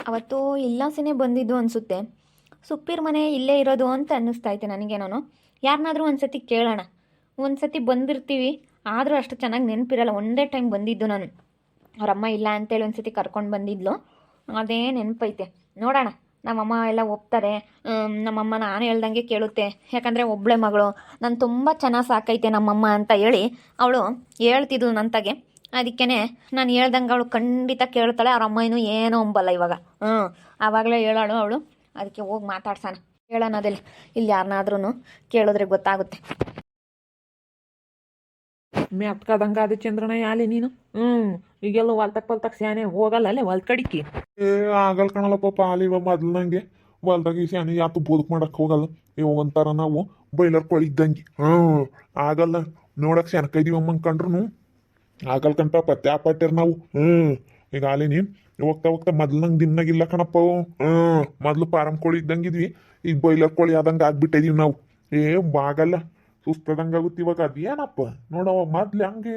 ಅವತ್ತು ಇಲ್ಲಾಸನೇ ಬಂದಿದ್ದು ಅನಿಸುತ್ತೆ. ಸುಪ್ಪೀರ್ ಮನೆ ಇಲ್ಲೇ ಇರೋದು ಅಂತ ಅನ್ನಿಸ್ತೈತೆ ನನಗೆ. ನಾನು ಯಾರನ್ನಾದ್ರೂ ಒಂದು ಸತಿ ಕೇಳೋಣ. ಒಂದು ಸತಿ ಬಂದಿರ್ತೀವಿ, ಆದರೂ ಅಷ್ಟು ಚೆನ್ನಾಗಿ ನೆನಪಿರಲ್ಲ. ಒಂದೇ ಟೈಮ್ ಬಂದಿದ್ದು ನಾನು, ಅವರಮ್ಮ ಇಲ್ಲ ಅಂತೇಳಿ ಒಂದು ಸತಿ ಕರ್ಕೊಂಡು ಬಂದಿದ್ಲು, ಅದೇ ನೆನಪೈತೆ. ನೋಡೋಣ, ನಮ್ಮಮ್ಮ ಎಲ್ಲ ಒಪ್ತಾರೆ. ನಮ್ಮಮ್ಮ ನಾನು ಹೇಳ್ದಂಗೆ ಕೇಳುತ್ತೆ. ಯಾಕಂದರೆ ಒಬ್ಬಳೆ ಮಗಳು, ನಾನು ತುಂಬ ಚೆನ್ನಾಗಿ ಸಾಕೈತೆ ನಮ್ಮಮ್ಮ ಅಂತ ಹೇಳಿ ಅವಳು ಹೇಳ್ತಿದ್ಲು ನಂತಾಗೆ. ಅದಕ್ಕೇ ನಾನು ಹೇಳ್ದಂಗೆ ಅವಳು ಖಂಡಿತ ಕೇಳ್ತಾಳೆ. ಅವ್ರ ಅಮ್ಮ ಇನ್ನೂ ಏನೋ ಅಂಬಲ್ಲ ಇವಾಗ. ಆವಾಗಲೇ ಹೇಳಾಳು ಅವಳು. ಅದಕ್ಕೆ ಹೋಗಿ ಮಾತಾಡ್ಸೋಣ, ಹೇಳೋಣ ಅದೆಲ್ಲ. ಇಲ್ಲಿ ಯಾರನ್ನಾದ್ರೂ ಕೇಳಿದ್ರೆ ಗೊತ್ತಾಗುತ್ತೆ. ಮೆತ್ಕದಂಗೆ ಅದು ಚಂದ್ರನ ಯಾಲೆ ನೀನು. ಈಗೆಲ್ಲ ಹೊಲ್ತಕ್ ಸ್ಯಾನೆ ಹೋಗಲ್ಲ ಅಲ್ಲೇ ಹೊಲ್ದ ಕಡಿಕಿ. ಆಗಲ್ ಕಣಲ್ಲ ಪಾಪ, ಅಲ್ಲಿವ ಮೊದ್ಲಂಗೆ ಹೊಲ್ದಾಗ ಈ ಸ್ಯಾನೆ ಯಾತು ಬದುಕು ಮಾಡಕ್ ಹೋಗಲ್ಲ. ಇವಾಗ ಒಂಥರ ನಾವು ಬೈಲರ್ ಕೊಳಿದ್ದಂಗೆ. ಆಗಲ್ಲ ನೋಡಕ್ ಸೆನಕೈದೀವಿ ಅಮ್ಮಂಗೆ ಕಂಡ್ರು ಆಗಲ್ ಕಣ್ ಪಾಪ, ತ್ಯಾಪಟ್ಟಿರ್ ನಾವು. ಈಗ ಅಲ್ಲಿ ನೀನ್ ಹೋಗ್ತಾ ಹೋಗ್ತಾ ಮೊದ್ಲಂಗೆ ದಿನಾಗಿಲ್ಲ ಕಣಪ್ಪ. ಮೊದ್ಲು ಪಾರಂ ಕೋಳಿ ಇದ್ದಂಗಿದ್ವಿ, ಈಗ ಬೈಲರ್ ಕೋಳಿ ಆದಂಗೆ ಆಗ್ಬಿಟ್ಟಿದೀವಿ ನಾವು. ಆಗಲ್ಲ, ಸುಸ್ತದಂಗೆ ಆಗುತ್ತೆ ಇವಾಗ. ಅದೇನಪ್ಪ ನೋಡವ, ಮೊದ್ಲು ಹೆಂಗೆ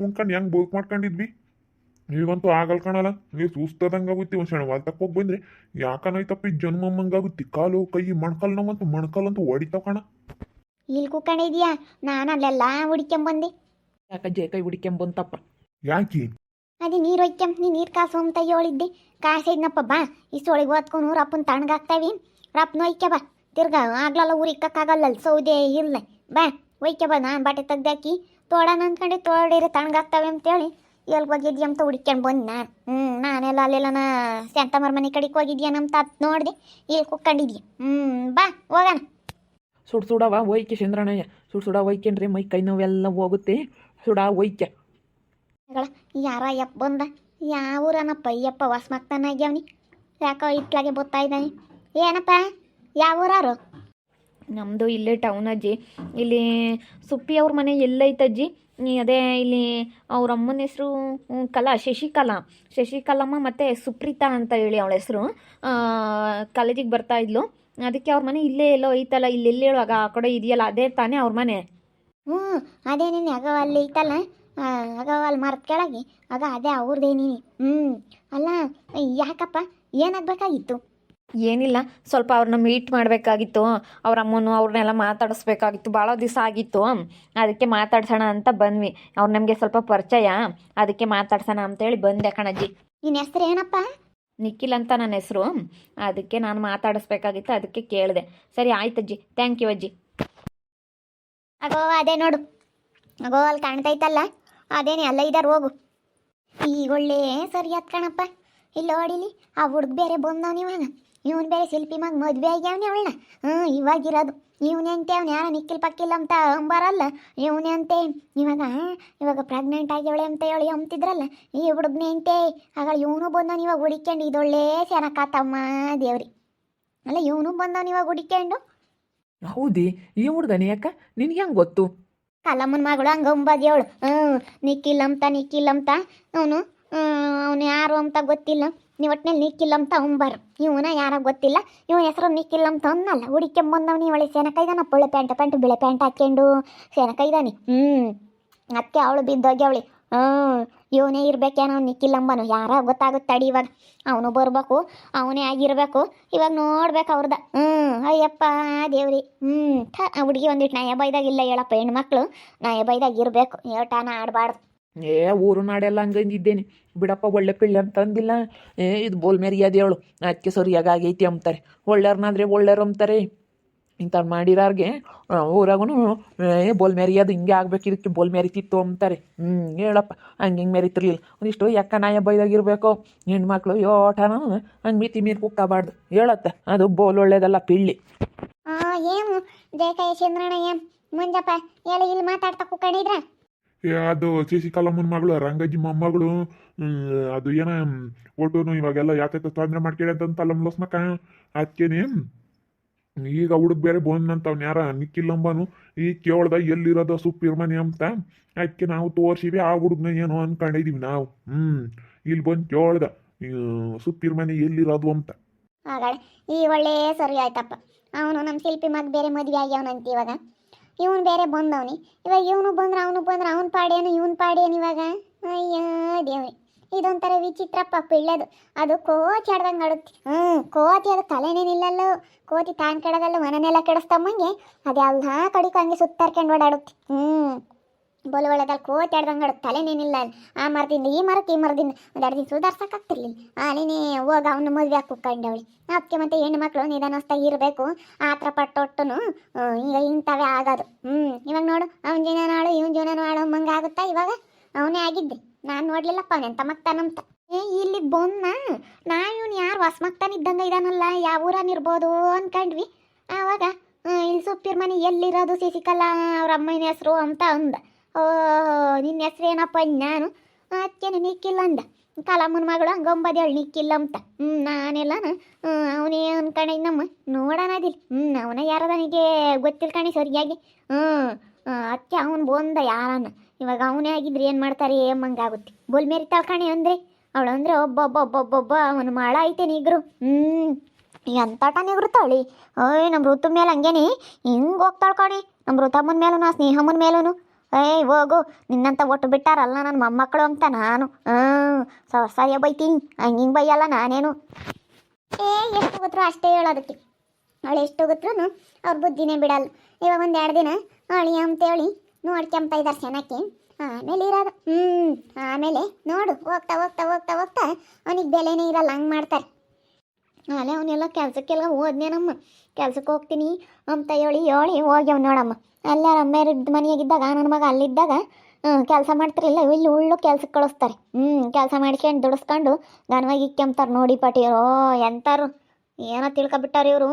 ಉಣ್ಕೊಂಡು ಹೆಂಗೆ ಬದುಕು ಮಾಡ್ಕೊಂಡಿದ್ವಿ, ಈಗಂತೂ ಆಗಲ್ ಕಾಣಲ್ಲ. ನೀವು ಸುಸ್ತದಂಗೆ ಆಗುತ್ತೆ. ಒಂದು ಸಣ್ಣ ಹೊಲ್ತಕ್ಕೆ ಹೋಗಿ ಬಂದ್ರೆ ಯಾಕನೈತಪ್ಪ ಈ ಜನ್ಮಮ್ಮಂಗಾಗುತ್ತೆ. ಕಾಲು ಕೈ ಮೊಣಕಾಲು ನೋವಂತೂ ಮೊಣಕಾಲಂತೂ ಹೊಡಿತಾವ ಕಣ. ಇಲ್ಲಿ ಕೂಕೊಂಡಿದ್ಯಾ? ನಾನು ಅಲ್ಲೆಲ್ಲ ಹುಡ್ಕೊಂಬಂದೆ. ಯಾಕೆ ಕೈ ಹುಡಿಕೆಂಬಂತಪ್ಪ? ಯಾಕೆ ಅದೇ ನೀರು ಒಯ್ಕೊಂಬ, ನೀ ನೀರು ಕಾಸು ಅಂತ ಹೇಳಿದ್ದೆ. ಕಾಸಿದ್ನಪ್ಪ, ಬಾ ಇಷ್ಟೊಳಗೆ ಓದ್ಕೊಂಡು ರಪ್ಪನ ತಣ್ಣಗಾಗ್ತಾವಿ. ರಪ್ಪನ ಒಯ್ಕೆ ಬಾ. ತಿರ್ಗಾ ಆಗ್ಲಲ್ಲ ಊರಿಕ್ಕಾಗಲ್ಲ, ಸೌದೆ ಇಲ್ಲ. ಬಾ ಒಯ್ಕೆ ಬಾ. ನಾನು ಬಟ್ಟೆ ತೆಗ್ದಾಕಿ ತೋಡಣ ಅಂದ್ಕೊಂಡು ತೋಡಿರಿ ತಣ್ಣಗಾಗ್ತಾವೆ ಅಂತೇಳಿ ಎಲ್ಲಿ ಹೋಗಿದ್ಯ ಅಂತ ಹುಡ್ಕೊಂಡು ಬಂದು ನಾನೆಲ್ಲ ಅಲ್ಲೆಲ್ಲ ಶಾಂತಮ್ಮರ ಮನೆ ಕಡೆಗೆ ಹೋಗಿದ್ಯಾ ನಮ್ಮ ತಾತ ನೋಡಿದೆ. ಇಲ್ಲಿ ಕುಕ್ಕೊಂಡಿದ್ಯ. ಬಾ ಹೋಗೋಣ. ಸುಡವ ಒಯ್ಕೆ ಚಂದ್ರನಯ್ಯ, ಸುಡ ಒಯ್ಕೊಂಡ್ರೆ ಮೈ ಕೈ ನೋವೆಲ್ಲ ಹೋಗುತ್ತೆ. ಸುಡ ಒಯ್ಕೆ ಯಾರ ಯಪ್ಪ ಬಂದ? ಯಾವ ಊರನಪ್ಪ ಅಯ್ಯಪ್ಪ? ಹೊಸ್ಮಕ್ತಾನಾಗ್ಯಾವನಿ, ಯಾಕೋ ಇತ್ಲಾಗೆ ಬರ್ತಾ ಇದ್ದಾನೆ. ಏನಪ್ಪ, ಯಾವ ಊರಾರು? ನಮ್ಮದು ಇಲ್ಲೇ ಟೌನ್ ಅಜ್ಜಿ. ಇಲ್ಲಿ ಸುಪ್ಪಿ ಅವ್ರ ಮನೆ ಎಲ್ಲೈತಜ್ಜಿ? ಅದೇ ಇಲ್ಲಿ ಅವ್ರ ಅಮ್ಮನ ಹೆಸರು ಶಶಿಕಲಮ್ಮ ಮತ್ತು ಸುಪ್ರೀತಾ ಅಂತ ಹೇಳಿ ಅವಳ ಹೆಸರು. ಕಾಲೇಜಿಗೆ ಬರ್ತಾ ಇದ್ಲು, ಅದಕ್ಕೆ ಅವ್ರ ಮನೆ ಇಲ್ಲೇ ಎಲ್ಲೋ ಐತಲ್ಲ. ಇಲ್ಲಿ ಎಲ್ಲಿ ಹೇಳುವಾಗ ಆ ಕಡೆ ಇದೆಯಲ್ಲ, ಅದೇ ತಾನೇ ಅವ್ರ ಮನೆ. ಅದೇ ನೀನು ಆಗ ಅಲ್ಲಿ ಐತಲ್ಲ, ಆಗ ಅಲ್ಲಿ ಮರದ ಕೆಳಗೆ, ಆಗ ಅದೇ ಅವ್ರದೇ ನೀನು. ಅಲ್ಲ ಯಾಕಪ್ಪ, ಏನಾಗಬೇಕಾಗಿತ್ತು? ಏನಿಲ್ಲ, ಸ್ವಲ್ಪ ಅವ್ರನ್ನ ಮೀಟ್ ಮಾಡಬೇಕಾಗಿತ್ತು. ಅವ್ರ ಅಮ್ಮನೂ ಅವ್ರನ್ನೆಲ್ಲ ಮಾತಾಡಿಸ್ಬೇಕಾಗಿತ್ತು. ಭಾಳ ದಿವಸ ಆಗಿತ್ತು, ಅದಕ್ಕೆ ಮಾತಾಡ್ಸೋಣ ಅಂತ ಬಂದ್ವಿ. ಅವ್ರು ನಮಗೆ ಸ್ವಲ್ಪ ಪರಿಚಯ, ಅದಕ್ಕೆ ಮಾತಾಡ್ಸೋಣ ಅಂತೇಳಿ ಬಂದೆ ಕಣಜ್ಜಿ. ನಿನ್ನ ಹೆಸ್ರು ಏನಪ್ಪ? ನಿಖಿಲ್ ಅಂತ ನನ್ನ ಹೆಸರು. ಅದಕ್ಕೆ ನಾನು ಮಾತಾಡಿಸ್ಬೇಕಾಗಿತ್ತು, ಅದಕ್ಕೆ ಕೇಳಿದೆ. ಸರಿ ಆಯ್ತಜ್ಜಿ, ಥ್ಯಾಂಕ್ ಯು ಅಜ್ಜಿ. ಅಗೋ ಅದೇ ನೋಡು, ಅಗೋ ಅಲ್ಲಿ ಕಾಣ್ತೈತಲ್ಲ, ಅದೇನೆ ಅಲ್ಲ ಇದಾರೆ. ಹೋಗು. ಈಗ ಒಳ್ಳೆ ಸರಿ ಆತ್ ಕಣಪ್ಪ. ಇಲ್ಲಿ ನೋಡಿಲಿ, ಆ ಹುಡುಗ ಬೇರೆ ಬಂದವನು ಇವಾಗ. ಇವನು ಬೇರೆ ಶಿಲ್ಪಿ ಮಗ ಮದುವೆ ಆಗ್ಯಾವನಿ ಅವಳನ್ನ. ಇವಾಗಿರೋದು ಇವನೇ ಅಂತೆ. ಅವ್ನು ಯಾರ ನಿಕ್ಕಿಲ್ ಪಕ್ಕಿಲ್ಲ ಅಂತ ಅಂಬಾರಲ್ಲ, ಇವನೇ ಅಂತೆ. ಇವಾಗ ಪ್ರೆಗ್ನೆಂಟ್ ಆಗ್ಯವಳೆ ಅಂತ ಹೇಳಿ ಅಂತಿದ್ರಲ್ಲ, ಈ ಹುಡುಗನೇ ಅಂತೆ. ಆಗ ಇವನು ಬಂದವನು ಇವಾಗ ಹುಡಿಕೊಂಡು. ಇದೊಳ್ಳೆ ಸೆನಕಾತಮ್ಮ ದೇವ್ರಿ. ಅಲ್ಲ ಇವನು ಬಂದವನು ಇವಾಗ ಹುಡಿಕೊಂಡು. ಹೌದಿ, ಈ ಹುಡ್ಗನೆ ಯಾಕ ನಿನ್ಗೆ ಹೆಂಗೆ ಗೊತ್ತು? ಕಲಮ್ಮನ ಮಗಳು ಹಂಗ ಅಂಬಾದಿ ಅವಳು. ನಿಕ್ಕಿಲ್ಲ ಅಂತ ಅವನು ಯಾರು ಅಂತ ಗೊತ್ತಿಲ್ಲ. ನೀವು ಒಟ್ಟಿನಲ್ಲಿ ನಿಕ್ಕಿಲ್ಲ ಅಂತ ಅಂಬಾರು. ಇವನ ಯಾರ ಗೊತ್ತಿಲ್ಲ, ಇವನ ಹೆಸರು ನಿಕ್ಕಿಲ್ಲ ಅಂತ ಅನ್ನಲ್ಲ. ಹುಡಿಕೊಂಬಂದವನಿ ಒಳ್ಳೆ ಸೆನಕೈದಾನ, ಒಳ್ಳೆ ಪ್ಯಾಂಟ್ ಬಿಳೆ ಪ್ಯಾಂಟ್ ಹಾಕ್ಕೊಂಡು ಸೆನಕೈದಾನಿ. ಅದಕ್ಕೆ ಅವಳು ಬಿದ್ದೋಗಿ ಅವಳಿ. ಇವನೇ ಇರ್ಬೇಕೇನೋ ನಿಕ್ಕಿಲ್ಲಂಬನು. ಯಾರ ಗೊತ್ತಾಗುತ್ತೆ ತಡಿ. ಇವಾಗ ಅವನು ಬರ್ಬೇಕು, ಅವನೇ ಆಗಿರ್ಬೇಕು. ಇವಾಗ ನೋಡ್ಬೇಕು ಅವ್ರದ. ಅಯ್ಯಪ್ಪ ದೇವ್ರಿ. ಹುಡುಗಿ ಒಂದಿಟ್ಟು ನಯ ಬೈದಾಗಿಲ್ಲ ಹೇಳಪ್ಪ. ಹೆಣ್ಮಕ್ಳು ನಯ ಬೈದಾಗ ಇರಬೇಕು, ಏಟಾನ ಆಡಬಾರ್ದು. ಊರು ನಾಡೆಲ್ಲ ಹಂಗಂದಿದ್ದೇನೆ ಬಿಡಪ್ಪ. ಒಳ್ಳೆ ಪಿಳ್ಳೆ ಅಂತ ಅಂದಿಲ್ಲ. ಇದು ಬೋಲ್ ಮೆರಿಯಾದೆ ಹೇಳು, ಅದಕ್ಕೆ ಸರಿಯಾಗಿ ಆಗೈತಿ ಅಂತಾರೆ. ಒಳ್ಳೆಯವ್ರನ್ನಾದ್ರೆ ಒಳ್ಳೆಯವ್ರು ಅಂತಾರೆ. ಇಂಥ ಮಾಡಿರೋರ್ಗೆ ಊರಾಗೂ ಬೋಲ್ ಮೆರಿಯೋದು ಹಿಂಗೆ ಆಗ್ಬೇಕು, ಇದಕ್ಕೆ ಬೋಲ್ ಮೆರಿತಿತ್ತು ಅಂತಾರೆ. ಹೇಳಪ್ಪ, ಹಂಗೆ ಮೆರಿತಿರ್ಲಿಲ್ಲ. ಒಂದಿಷ್ಟು ಯಾಕ ನಾಯ ಬೈದಾಗಿರ್ಬೇಕು. ಹೆಣ್ಮಕ್ಳು ಯೋಟನ ಹಂಗೆ ಮಿತಿ ಮೀರಿ ಕುಕ್ಕಬಾರ್ದು ಹೇಳತ್ತೆ. ಅದು ಬೋಲ್ ಒಳ್ಳೇದಲ್ಲ, ಪಿಳ್ಳಿ. ಏನು ಜಯಕಾಯ ಚಂದ್ರಣ್ಣ ಏನ್ ಮುಂಜಪ್ಪ ಎಲ್ಲ ಇಲ್ಲಿ ಮಾತಾಡ್ತಾ ಕುಕ್ಕಣಿದ್ರ? ಅದು ಶಶಿಕಲಮ್ಮನ ಮಗಳು, ರಂಗಜ್ಜಿ ಮೊಮ್ಮಗಳು. ಅದು ಏನ ಒಟ್ಟುನು ಇವಾಗೆಲ್ಲ ಯಾಕೆ ತೊಂದರೆ ಮಾಡ್ಕೇಳಿ ಅಂತಲ್ಲ ಲೋಸ್ಮಕ್ಕ. ಅದಕ್ಕೇನೆ ಈಗ ಹುಡುಗ ಬೇರೆ ಬಂದಂತ ಅವ್ನು ಯಾರ ನಿಕ್ಕಿಲ್ಲಂಬನು. ಈಗ ಕೇಳ್ದ ಎಲ್ಲಿರೋದ ಸುಪ್ಪಿರ್ ಮನೆ ಅಂತ. ಅದಕ್ಕೆ ನಾವು ತೋರ್ಸಿವಿ. ಆ ಹುಡುಗನ ಏನೋ ಅನ್ಕೊಂಡಿದೀವಿ ನಾವು. ಇಲ್ಲಿ ಬಂದು ಕೇಳ್ದ ಸುಪ್ಪಿರ್ ಮನೆ ಎಲ್ಲಿರೋದು ಅಂತ. ಈ ಒಳ್ಳೆ ಸರಿ ಆಯ್ತಪ್ಪ. ಅವನು ನಮ್ಮ ಶಿಲ್ಪಿ ಮಗ ಬೇರೆ ಮದುವೆ ಆಗ್ಯಾವನಂತ. ಇವಾಗ ಇವನು ಬೇರೆ ಬಂದವನಿ. ಇವಾಗ ಇವನು ಬಂದ್ರೆ ಅವನು ಪಾಡೇನು, ಇವನು ಪಾಡೇನು ಇವಾಗ. ಅಯ್ಯ ದೇವ್ರಿ. ಇದೊಂಥರ ವಿಚಿತ್ರಪ್ಪ ಪಿಳ್ಳೆದು. ಅದು ಕೋತಿ ಆಡ್ದಂಗೆ ಆಡುತ್ತೆ. ಕೋತಿ ಅದು ತಲೆನೇ ನಿಲ್ಲಲ್ಲ. ಕೋತಿ ತಾನು ಕೆಡಗಲ್ಲ ಮನೆನೆಲ್ಲ ಕೆಡಿಸ್ತಮ್ಮಂಗೆ ಅದು ಎಲ್ಲ ಕಡಿಕ ಹಂಗೆ ಸುತ್ತಾರ್ಕೊಂಡು ಓಡಾಡುತ್ತೆ. ಬಲು ಒಳ್ಳೆದಲ್ಲಿ ಕೋತಿ ಆಡ್ದಂಗೆ ಆಡುತ್ತೆ, ತಲೆನೇನಿಲ್ಲ. ಆ ಮರದಿಂದ ಈ ಮರಕ್ಕೆ, ಈ ಮರದಿಂದ ಒಂದು 2 ದಿನ ಸುಧಾರ್ಸಕ್ಕಾಗ್ತಿರ್ಲಿಲ್ಲ. ಅಲ್ಲಿನೇ ಹೋಗ ಅವನು ಮದುವೆ ಹಾಕಿ ಕುಕ್ಕಂಡವಳಿ. ಅದಕ್ಕೆ ಮತ್ತೆ ಹೆಣ್ಣು ಮಕ್ಕಳು ನಿಧಾನಸ್ತಾಗಿ ಇರಬೇಕು. ಆ ಥರ ಪಟ್ಟೊಟ್ಟನು ಈಗ ಇಂಥವೇ ಆಗೋದು. ಇವಾಗ ನೋಡು, ಅವನ ಜೀವನ ನಾಳು ಇವನ ಜೀವನ ನಾಳು ಮಂಗೆ ಆಗುತ್ತಾ. ಇವಾಗ ಅವನೇ ಆಗಿದ್ದೆ, ನಾನು ನೋಡ್ಲಿಲ್ಲಪ್ಪ ಅವನೆಂತ ಮಗ್ತಾನಂತ. ಇಲ್ಲಿ ಬಂದ ನಾವು ಇವನು ಯಾರು ಹೊಸ್ಮಗ್ತಾನ ಇದ್ದಂಗೆ ಇದಾನಲ್ಲ, ಯಾವ ಊರನಿರ್ಬೋದು ಅಂದ್ಕೊಂಡ್ವಿ. ಆವಾಗ ಇಲ್ಲಿ ಸುಪ್ಪಿರ್ ಮನೆ ಎಲ್ಲಿರೋದು ಸಿಸಿಕಲ್ಲ ಅವ್ರ ಅಮ್ಮನ ಹೆಸರು ಅಂತ ಅಂದ. ನಿನ್ನ ಹೆಸ್ರು ಏನಪ್ಪ ನಾನು ಅದಕ್ಕೆ ನಿಕ್ಕಿಲ್ಲ ಅಂದ. ಕಾಲಮ್ಮನ ಮಗಳು ಹಂಗಂಬದೇಳು ನಿಕ್ಕಿಲ್ಲ ಅಂತ. ನಾನೆಲ್ಲ ಅವನೇ ಅನ್ಕಣಿ ನಮ್ಮ ನೋಡೋಣ ಅದಿಲ್ಲ. ಅವನ ಯಾರ ನನಗೆ ಗೊತ್ತಿಲ್ಲ ಕಣಿ ಸರಿಯಾಗಿ. ಅದಕ್ಕೆ ಅವನು ಬಂದ ಯಾರನ್ನ. ಇವಾಗ ಅವನೇ ಆಗಿದ್ರೆ ಏನು ಮಾಡ್ತಾರೆ ಏಮಂಗಾಗುತ್ತೆ. ಬೋಲ್ ಮೇರಿ ತಳ್ಕಣಿ ಅಂದರೆ ಅವಳು ಅಂದರೆ ಒಬ್ಬೊಬ್ಬೊಬ್ಬೊಬ್ಬೊಬ್ಬ ಅವನು ಮಾಳ ಐತೆ ನಿಗ್ರು. ಎಂತಾಟ ನಿಗ್ರುತ್ತಾಳಿ. ನಮ್ಮ ಋತು ಮೇಲೆ ಹಂಗೇನಿ ಹಿಂಗೆ ಹೋಗ್ತಾಳೆ ಕಣಿ. ನಮ್ಮ ಋತಮ್ಮನ ಮೇಲೂ ಆ ಸ್ನೇಹಮ್ಮನ ಮೇಲೂ ಹೋಗು ನಿನ್ನಂತ ಒಟ್ಟು ಬಿಟ್ಟಾರಲ್ಲ ನನ್ನ ಮೊಮ್ಮಕ್ಕಳು ಅಂತ ನಾನು ಸಯ ಬೈತೀನಿ. ಹಿಂಗೆ ಬೈಯಲ್ಲ ನಾನೇನು. ಎಷ್ಟು ಗೊತ್ತರು ಅಷ್ಟೇ ಹೇಳೋದಕ್ಕೆ. ಅವಳು ಎಷ್ಟು ಗೊತ್ತರೂ ಅವ್ರ ಬುದ್ಧಿನೇ ಬಿಡಲ್ಲ. ಇವಾಗ 1-2 ದಿನ ಅಳಿ ಅಂತೇಳಿ ನೋಡ್ಕೊಂತ ಇದ್ದಾರೆ ಚೆನ್ನಾಗಿ. ಆಮೇಲೆ ಇರೋದು ಆಮೇಲೆ ನೋಡು ಹೋಗ್ತಾ ಹೋಗ್ತಾ ಹೋಗ್ತಾ ಹೋಗ್ತಾ ಅವನಿಗೆ ಬೆಲೆನೇ ಇರಲ್ಲ. ಹಂಗೆ ಮಾಡ್ತಾರೆ. ಆಮೇಲೆ ಅವನೆಲ್ಲ ಕೆಲ್ಸಕ್ಕೆಲ್ಲ ಹೋದ್ನೇನಮ್ಮ. ಕೆಲ್ಸಕ್ಕೆ ಹೋಗ್ತೀನಿ ಅಂತ ಹೇಳಿ ಹೋಗ್ಯವ್ ನೋಡಮ್ಮ. ಅಲ್ಲೇ ಅಮ್ಮೇರ ಮನೆಯಾಗಿದ್ದಾಗ ನನ್ನ ಮಗ ಅಲ್ಲಿದ್ದಾಗ ಕೆಲಸ ಮಾಡ್ತಿರಲಿಲ್ಲ. ಇಲ್ಲಿ ಉಳ್ಳು ಕೆಲ್ಸಕ್ಕೆ ಕಳಿಸ್ತಾರೆ. ಕೆಲಸ ಮಾಡ್ಕೊಂಡು ದುಡಿಸ್ಕೊಂಡು ಗನವಾಗಿ ಇಕ್ಕೆಂಬ್ತಾರೆ. ನೋಡಿ ಪಟಿಯರು ಎಂತಾರು ಏನೋ ತಿಳ್ಕೊಬಿಟ್ಟಾರ ಇವರು.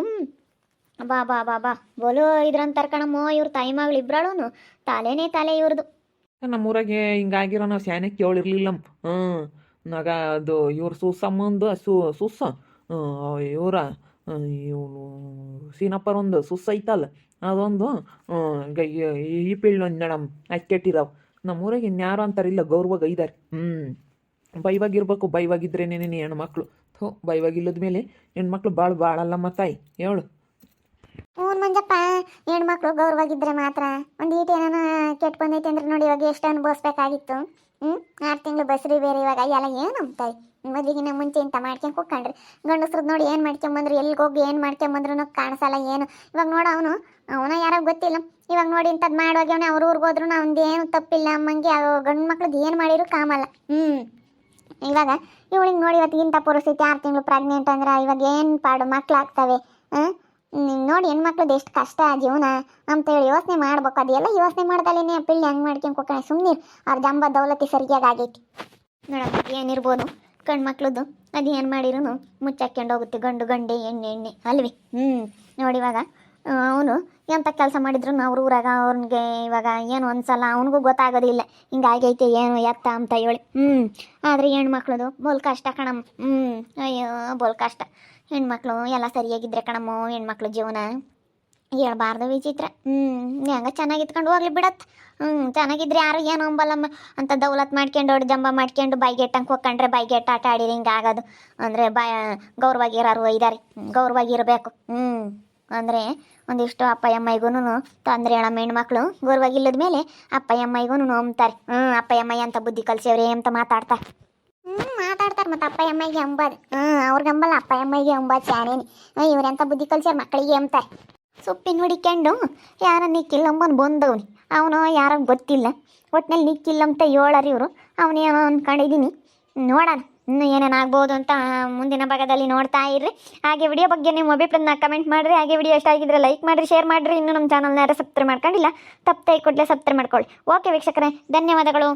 ಬಾ ಬಾ ಬಾ ಬಾ ಬೋಲು ಇದ್ರಂತಾರ ಕಣಮ್ಮೋ. ಇವ್ರ ತಾಯಿ ಮಗಳು ಇಬ್ರಾಳು ತಲೆನೇ ತಲೆ ಇವ್ರದ್ದು. ನಮ್ಮೂರಾಗೆ ಹಿಂಗಾಗಿರೋ ನಾವು ಸ್ಯಾನೆ ಕೇಳಿರ್ಲಿಲ್ಲ. ನಾಗ ಅದು ಇವ್ರ ಸುಸ್ಸಮ್ಮಂದು ಸುಸ್ಸ ಇವರ ಇವನು ಸೀನಪ್ಪರೊಂದು ಸುಸ್ಸ ಐತಲ್ಲ ಅದೊಂದು ಈ ಪಿಳ್ಳೊಂದು ಮೇಡಮ್ ಅಕ್ಕೆಟ್ಟಿರಾವ್. ನಮ್ಮೂರಾಗೆ ಇನ್ಯಾರು ಅಂತಾರಿಲ್ಲ, ಗೌರವಾಗ ಇದ್ದಾರೆ. ಬೈವಾಗಿರ್ಬೇಕು. ಬೈವಾಗಿದ್ರೇನೇ ಹೆಣ್ಮಕ್ಳು. ಬೈವಾಗಿಲ್ಲದ ಮೇಲೆ ಹೆಣ್ಮಕ್ಳು ಭಾಳಲ್ಲಮ್ಮ ತಾಯಿ ಹೇಳು. ಮಂಜಪ್ಪ, ಹೆಣ್ಮಕ್ಳು ಗೌರವಾಗಿದ್ರೆ ಮಾತ್ರ ಒಂದು ಈಟೇನ ಕೆಟ್ಟು ಬಂದೈತೆ ಅಂದ್ರೆ ನೋಡಿ ಇವಾಗ ಎಷ್ಟು ಅನುಭವಿಸ್ಬೇಕಾಗಿತ್ತು. 6 ತಿಂಗಳು ಬಸ್ರಿ ಬೇರೆ. ಇವಾಗ ಎಲ್ಲ ಏನು ಅಂತಾಯಿ ಮದುವೆಗಿನ ಮುಂಚೆ ಇಂಥ ಮಾಡ್ಕೊಂಡು ಕೂತ್ಕೊಂಡ್ರಿ. ಗಂಡಸ್ರದ್ದು ನೋಡಿ ಏನು ಮಾಡ್ಕೊಂಬಂದ್ರು, ಎಲ್ಲಿಗೆ ಹೋಗಿ ಏನು ಮಾಡ್ಕೊಂಬಂದ್ರು ಕಾಣಿಸಲ್ಲ ಏನು. ಇವಾಗ ನೋಡು ಅವನ ಯಾರೋ ಗೊತ್ತಿಲ್ಲ. ಇವಾಗ ನೋಡಿ ಇಂಥದ್ದು ಮಾಡುವಾಗ ಅವನೇ ಅವ್ರ ಊರಿಗೆ ಹೋದ್ರು ಅವ್ನದೇನು ತಪ್ಪಿಲ್ಲ ಅಮ್ಮಂಗೆ. ಗಂಡು ಮಕ್ಳದ್ದು ಏನು ಮಾಡಿದ್ರು ಕಾಮಲ್ಲ. ಇವಾಗ ಇವಳಿಗೆ ನೋಡಿ ಇವತ್ತು ಇಂಥ ಪರಿಸ್ಥಿತಿ 6 ತಿಂಗಳು ಪ್ರೆಗ್ನೆಂಟ್ ಅಂದ್ರೆ ಇವಾಗ ಏನು ಪಾಡು ಮಕ್ಳು ಆಗ್ತವೆ. ನೋಡಿ ಹೆಣ್ಮಕ್ಳದ್ದು ಎಷ್ಟು ಕಷ್ಟ ಜೀವನ ಅಂತೇಳಿ ಯೋಚನೆ ಮಾಡ್ಬೇಕು. ಅದೆಲ್ಲ ಯೋಚನೆ ಮಾಡ್ದಲ್ಲೇ ಪಿಳ್ಳಿ ಹಂಗೆ ಮಾಡ್ಕೊಂಡು ಕೂತ್ಕೊಂಡು ಸುಮ್ಮನೆ ಅವ್ರ ಜಂಬ ದೌಲತಿ ಸರಿಯಾಗಿ ಆಗೈತಿ. ನೋಡಪ್ಪ ಏನಿರ್ಬೋದು ಗಂಡ್ಮಕ್ಳದ್ದು ಅದು ಏನು ಮಾಡಿರೂ ಮುಚ್ಚಾಕ್ಕೊಂಡು ಹೋಗುತ್ತೆ. ಗಂಡೆ ಎಣ್ಣೆ ಅಲ್ವಿ. ನೋಡಿ ಇವಾಗ ಅವನು ಎಂಥ ಕೆಲಸ ಮಾಡಿದ್ರು ಅವ್ರ ಊರಾಗ ಅವ್ನಿಗೆ ಇವಾಗ ಏನು ಒಂದ್ಸಲ ಅವನಿಗೂ ಗೊತ್ತಾಗೋದಿಲ್ಲ ಹಿಂಗಾಗೈತೆ ಏನು ಎತ್ತ ಅಂತ ಹೇಳಿ. ಆದರೆ ಹೆಣ್ಮಕ್ಳದು ಬೋಲ್ ಕಷ್ಟ ಕಣಮ್ಮ. ಅಯ್ಯೋ ಬೋಲ್ ಕಷ್ಟ. ಹೆಣ್ಮಕ್ಳು ಎಲ್ಲ ಸರಿಯಾಗಿದ್ರೆ ಕಣಮ್ಮ ಹೆಣ್ಮಕ್ಳು ಜೀವನ ಹೇಳ್ಬಾರ್ದು ವಿಚಿತ್ರ. ಹೆಂಗ ಚೆನ್ನಾಗಿತ್ಕೊಂಡು ಹೋಗ್ಲಿ ಬಿಡತ್ತೆ. ಚೆನ್ನಾಗಿದ್ರೆ ಯಾರು ಏನು ಅಂಬಲ್ಲಮ್ಮ ಅಂತ ದೌಲತ್ ಮಾಡ್ಕೊಂಡು ಜಂಬ ಮಾಡ್ಕೊಂಡು ಬೈಗೆಟ್ಟಂಗೆ ಹೋಗ್ಕೊಂಡ್ರೆ ಬೈಗೆಟ್ಟು ಆಟ ಆಡಿರಿ ಹಿಂಗೆ ಆಗೋದು. ಅಂದರೆ ಗೌರವಾಗಿರೋರು ಇದ್ದಾರೆ, ಗೌರವಾಗಿರಬೇಕು. ಅಂದರೆ ಒಂದಿಷ್ಟು ಅಪ್ಪ ಅಮ್ಮಯ್ಗೂ ತೊಂದರೆ ಹೇಳಮ್ಮ ಹೆಣ್ಮಕ್ಳು ಗೌರವಾಗಿಲ್ಲದ ಮೇಲೆ ಅಪ್ಪ ಅಮ್ಮಯ್ಗೂ ಅಂತಾರೆ. ಅಪ್ಪ ಅಮ್ಮಯ್ಯ ಅಂತ ಬುದ್ಧಿ ಕಲ್ಸಿವ್ರಿ ಅಂತ ಮಾತಾಡ್ತಾರೆ. ಮಾತಾಡ್ತಾರೆ ಮತ್ತೆ ಅಪ್ಪ ಅಮ್ಮಗೆ ಅಂಬದು. ಅವ್ರಿಗೆ ಅಂಬಲ್ಲ, ಅಪ್ಪ ಅಮ್ಮಗೆ ಅಂಬದು ಚಾನೇನಿ. ಇವ್ರೆಂಥ ಬುದ್ಧಿ ಕಲ್ಸ್ಯಾರ ಮಕ್ಕಳಿಗೆ ಅಂತಾರೆ. ಸೊಪ್ಪಿನ ಹುಡಿಕೊಂಡು ಯಾರ ನಿಕ್ಕಿಲ್ಲಂಬನ್ ಬಂದವನಿ. ಅವನು ಯಾರ ಗೊತ್ತಿಲ್ಲ, ಒಟ್ಟಿನಲ್ಲಿ ನಿಕ್ಕಿಲ್ಲ ಅಂತ ಹೇಳಾರ ಇವರು. ಅವನೇನೋ ಅಂದ್ಕೊಂಡಿದ್ದೀನಿ, ನೋಡೋಣ ಇನ್ನೂ ಏನೇನಾಗ್ಬೋದು ಅಂತ ಮುಂದಿನ ಭಾಗದಲ್ಲಿ ನೋಡ್ತಾ ಇರ್ರಿ. ಹಾಗೆ ವಿಡಿಯೋ ಬಗ್ಗೆ ನಿಮ್ಮ ಅಭಿಪ್ರಾಯನ ಕಮೆಂಟ್ ಮಾಡಿರಿ. ಹಾಗೆ ವಿಡಿಯೋ ಇಷ್ಟ ಆಗಿದ್ರೆ ಲೈಕ್ ಮಾಡಿರಿ, ಶೇರ್ ಮಾಡಿರಿ. ಇನ್ನೂ ನಮ್ಮ ಚಾನಲ್ನ ಯಾರು ಸಬ್ಸ್ಕ್ರೈಬ್ ಮಾಡ್ಕೊಂಡಿಲ್ಲ ತಪ್ಪದೆ ಕೂಡಲೇ ಸಬ್ಸ್ಕ್ರೈಬ್ ಮಾಡ್ಕೊಳ್ಳಿ. ಓಕೆ ವೀಕ್ಷಕರೇ, ಧನ್ಯವಾದಗಳು.